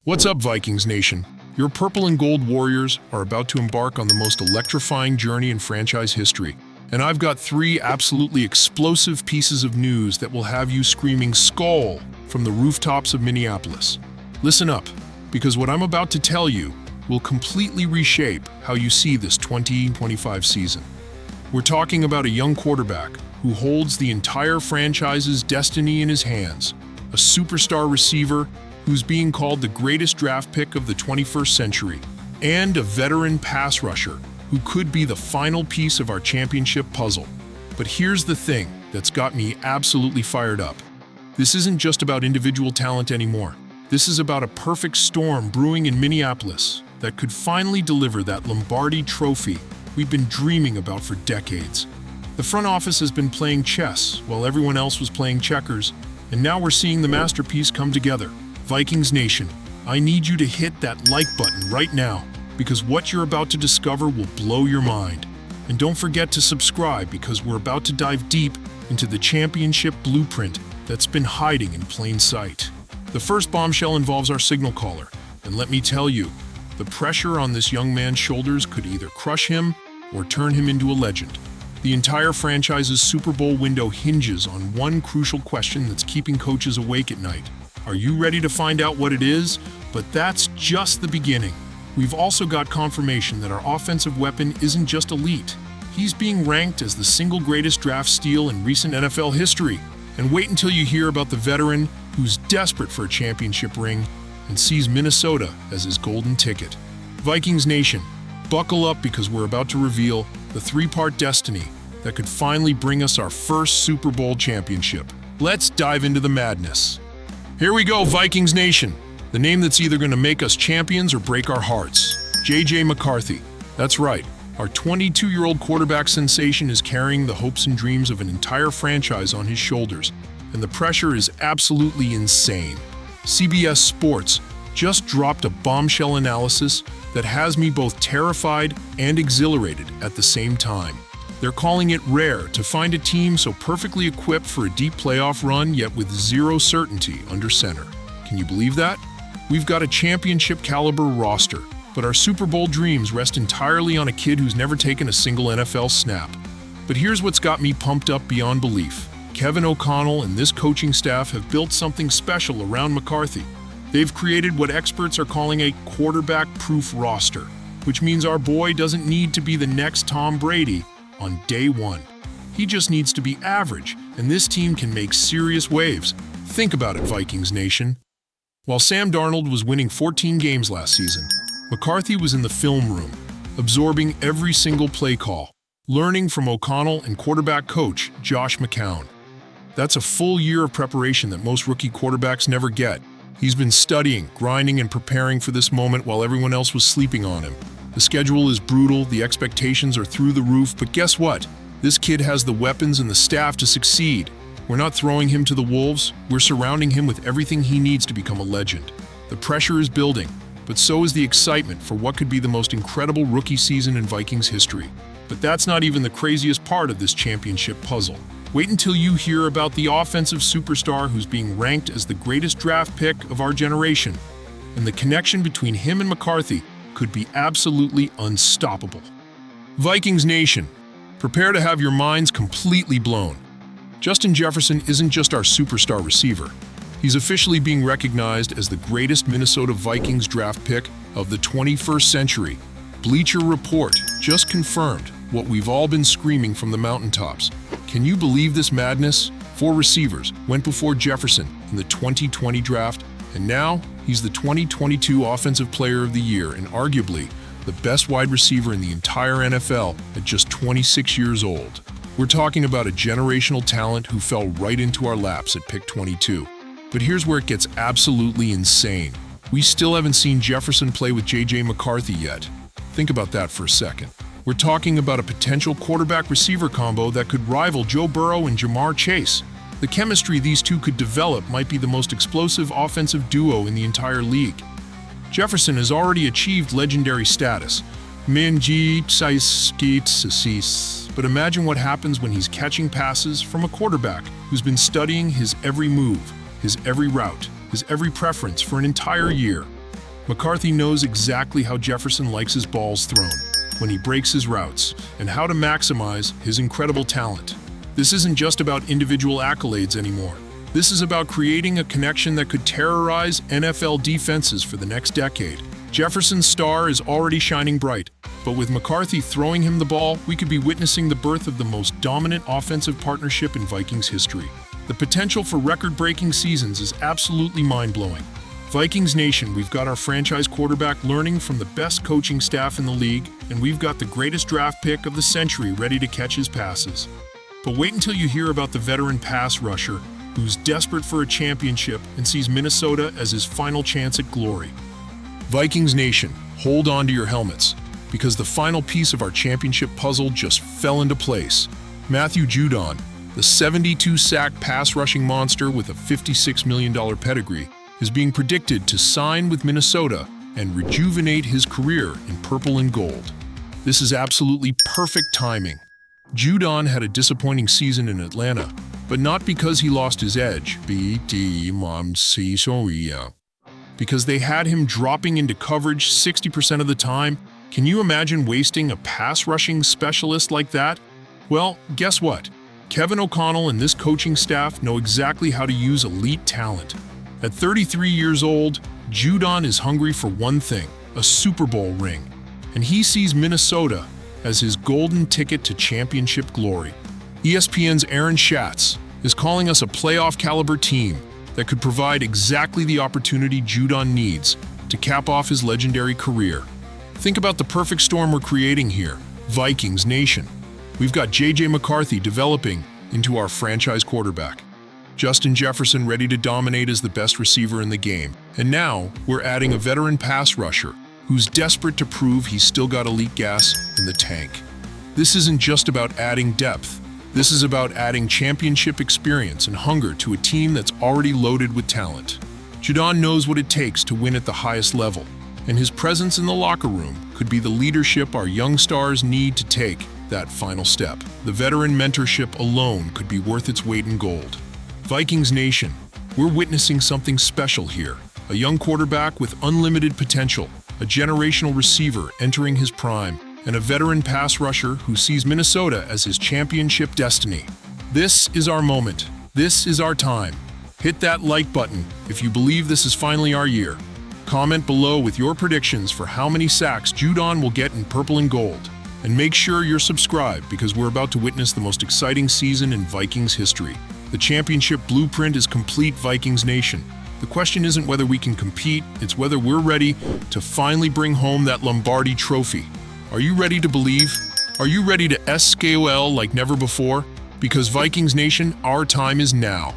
What's up, Vikings Nation? Your purple and gold warriors are about to embark on the most electrifying journey in franchise history. And I've got three absolutely explosive pieces of news that will have you screaming "Skol" from the rooftops of Minneapolis. Listen up, because what I'm about to tell you will completely reshape how you see this 2025 season. We're talking about a young quarterback who holds the entire franchise's destiny in his hands, a superstar receiver who's being called the greatest draft pick of the 21st century, and a veteran pass rusher who could be the final piece of our championship puzzle. But here's the thing that's got me absolutely fired up. This isn't just about individual talent anymore. This is about a perfect storm brewing in Minneapolis that could finally deliver that Lombardi trophy we've been dreaming about for decades. The front office has been playing chess while everyone else was playing checkers, and now we're seeing the masterpiece come together. Vikings Nation, I need you to hit that like button right now, because what you're about to discover will blow your mind. And don't forget to subscribe, because we're about to dive deep into the championship blueprint that's been hiding in plain sight. The first bombshell involves our signal caller, and let me tell you, the pressure on this young man's shoulders could either crush him or turn him into a legend. The entire franchise's Super Bowl window hinges on one crucial question that's keeping coaches awake at night. Are you ready to find out what it is? But that's just the beginning. We've also got confirmation that our offensive weapon isn't just elite. He's being ranked as the single greatest draft steal in recent NFL history. And wait until you hear about the veteran who's desperate for a championship ring and sees Minnesota as his golden ticket. Vikings Nation, buckle up, because we're about to reveal the three-part destiny that could finally bring us our first Super Bowl championship. Let's dive into the madness. Here we go, Vikings Nation. The name that's either going to make us champions or break our hearts. McCarthy. That's right. Our 22-year-old quarterback sensation is carrying the hopes and dreams of an entire franchise on his shoulders, and the pressure is absolutely insane. CBS Sports just dropped a bombshell analysis that has me both terrified and exhilarated at the same time. They're calling it rare to find a team so perfectly equipped for a deep playoff run, yet with zero certainty under center. Can you believe that? We've got a championship-caliber roster, but our Super Bowl dreams rest entirely on a kid who's never taken a single NFL snap. But here's what's got me pumped up beyond belief. Kevin O'Connell and this coaching staff have built something special around McCarthy. They've created what experts are calling a quarterback-proof roster, which means our boy doesn't need to be the next Tom Brady on day one. He just needs to be average, and this team can make serious waves. Think about it, Vikings Nation. While Sam Darnold was winning 14 games last season, McCarthy was in the film room, absorbing every single play call, learning from O'Connell and quarterback coach Josh McCown. That's a full year of preparation that most rookie quarterbacks never get. He's been studying, grinding, and preparing for this moment while everyone else was sleeping on him. The schedule is brutal, the expectations are through the roof, but guess what? This kid has the weapons and the staff to succeed. We're not throwing him to the wolves, we're surrounding him with everything he needs to become a legend. The pressure is building, but so is the excitement for what could be the most incredible rookie season in Vikings history. But that's not even the craziest part of this championship puzzle. Wait until you hear about the offensive superstar who's being ranked as the greatest draft pick of our generation. And the connection between him and McCarthy could be absolutely unstoppable. Vikings Nation, prepare to have your minds completely blown. Justin Jefferson isn't just our superstar receiver. He's officially being recognized as the greatest Minnesota Vikings draft pick of the 21st century. Bleacher Report just confirmed what we've all been screaming from the mountaintops. Can you believe this madness? 4 receivers went before Jefferson in the 2020 draft, and now he's the 2022 Offensive Player of the Year and arguably the best wide receiver in the entire NFL at just 26 years old. We're talking about a generational talent who fell right into our laps at pick 22. But here's where it gets absolutely insane. We still haven't seen Jefferson play with McCarthy yet. Think about that for a second. We're talking about a potential quarterback-receiver combo that could rival Joe Burrow and Jamar Chase. The chemistry these two could develop might be the most explosive offensive duo in the entire league. Jefferson has already achieved legendary status, but imagine what happens when he's catching passes from a quarterback who's been studying his every move, his every route, his every preference for an entire year. McCarthy knows exactly how Jefferson likes his balls thrown, when he breaks his routes, and how to maximize his incredible talent. This isn't just about individual accolades anymore. This is about creating a connection that could terrorize NFL defenses for the next decade. Jefferson's star is already shining bright, but with McCarthy throwing him the ball, we could be witnessing the birth of the most dominant offensive partnership in Vikings history. The potential for record-breaking seasons is absolutely mind-blowing. Vikings Nation, we've got our franchise quarterback learning from the best coaching staff in the league, and we've got the greatest draft pick of the century ready to catch his passes. But wait until you hear about the veteran pass rusher who's desperate for a championship and sees Minnesota as his final chance at glory. Vikings Nation, hold on to your helmets, because the final piece of our championship puzzle just fell into place. Matthew Judon, the 72-sack pass-rushing monster with a $56 million pedigree, is being predicted to sign with Minnesota and rejuvenate his career in purple and gold. This is absolutely perfect timing. Judon had a disappointing season in Atlanta, but not because he lost his edge, because they had him dropping into coverage 60% of the time. Can you imagine wasting a pass-rushing specialist like that? Well, guess what? Kevin O'Connell and this coaching staff know exactly how to use elite talent. At 33 years old, Judon is hungry for one thing, a Super Bowl ring, and he sees Minnesota as his golden ticket to championship glory. ESPN's Aaron Schatz is calling us a playoff-caliber team that could provide exactly the opportunity Judon needs to cap off his legendary career. Think about the perfect storm we're creating here, Vikings Nation. We've got J.J. McCarthy developing into our franchise quarterback. Justin Jefferson ready to dominate as the best receiver in the game. And now, we're adding a veteran pass rusher who's desperate to prove he's still got elite gas in the tank. This isn't just about adding depth. This is about adding championship experience and hunger to a team that's already loaded with talent. Judon knows what it takes to win at the highest level, and his presence in the locker room could be the leadership our young stars need to take that final step. The veteran mentorship alone could be worth its weight in gold. Vikings Nation, we're witnessing something special here. A young quarterback with unlimited potential, a generational receiver entering his prime, and a veteran pass rusher who sees Minnesota as his championship destiny. This is our moment. This is our time. Hit that like button if you believe this is finally our year. Comment below with your predictions for how many sacks Judon will get in purple and gold. And make sure you're subscribed because we're about to witness the most exciting season in Vikings history. The championship blueprint is complete, Vikings Nation. The question isn't whether we can compete, it's whether we're ready to finally bring home that Lombardi trophy. Are you ready to believe? Are you ready to SKOL like never before? Because Vikings Nation, our time is now.